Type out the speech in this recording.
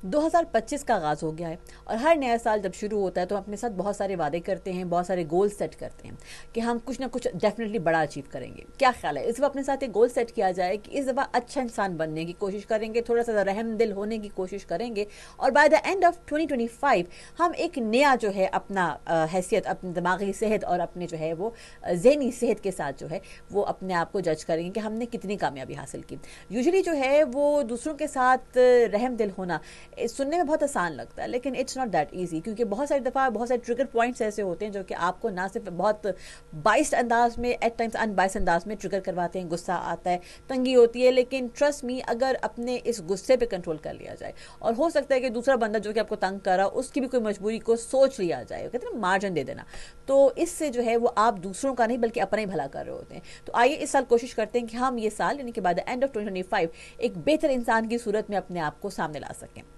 2025 का आगाज़ हो गया है और हर नया साल जब शुरू होता है तो हम अपने साथ बहुत सारे वादे करते हैं, बहुत सारे गोल सेट करते हैं कि हम कुछ ना कुछ डेफिनेटली बड़ा अचीव करेंगे। क्या ख्याल है, इस बार अपने साथ एक गोल सेट किया जाए कि इस दफ़ा अच्छा इंसान बनने की कोशिश करेंगे, थोड़ा सा रहम दिल होने की कोशिश करेंगे और बाय द एंड ऑफ 2025 हम एक नया जो है अपना हैसियत, अपनी दिमागी सेहत और अपने जो है वो जहनी सेहत के साथ जो है वो अपने आप को जज करेंगे कि हमने कितनी कामयाबी हासिल की। यूजुअली जो है वो दूसरों के साथ रहम दिल होना सुनने में बहुत आसान लगता है, लेकिन इट्स नॉट दैट ईजी, क्योंकि बहुत सारी दफ़ा बहुत सारे ट्रिगर पॉइंट्स ऐसे होते हैं जो कि आपको ना सिर्फ बहुत बाइस्ड अंदाज में, एट टाइम्स अनबाइस्ड अंदाज में ट्रिगर करवाते हैं। गुस्सा आता है, तंगी होती है, लेकिन ट्रस्ट मी, अगर अपने इस गुस्से पे कंट्रोल कर लिया जाए और हो सकता है कि दूसरा बंदा जो कि आपको तंग कर रहा उसकी भी कोई मजबूरी को सोच लिया जाए, कहते हैं ना मार्जिन दे देना, तो इससे जो है वो आप दूसरों का नहीं बल्कि अपना ही भला कर रहे होते हैं। तो आइए इस साल कोशिश करते हैं कि हम ये साल यानी कि बाय द एंड ऑफ 2025 एक बेहतर इंसान की सूरत में अपने आप को सामने ला सकें।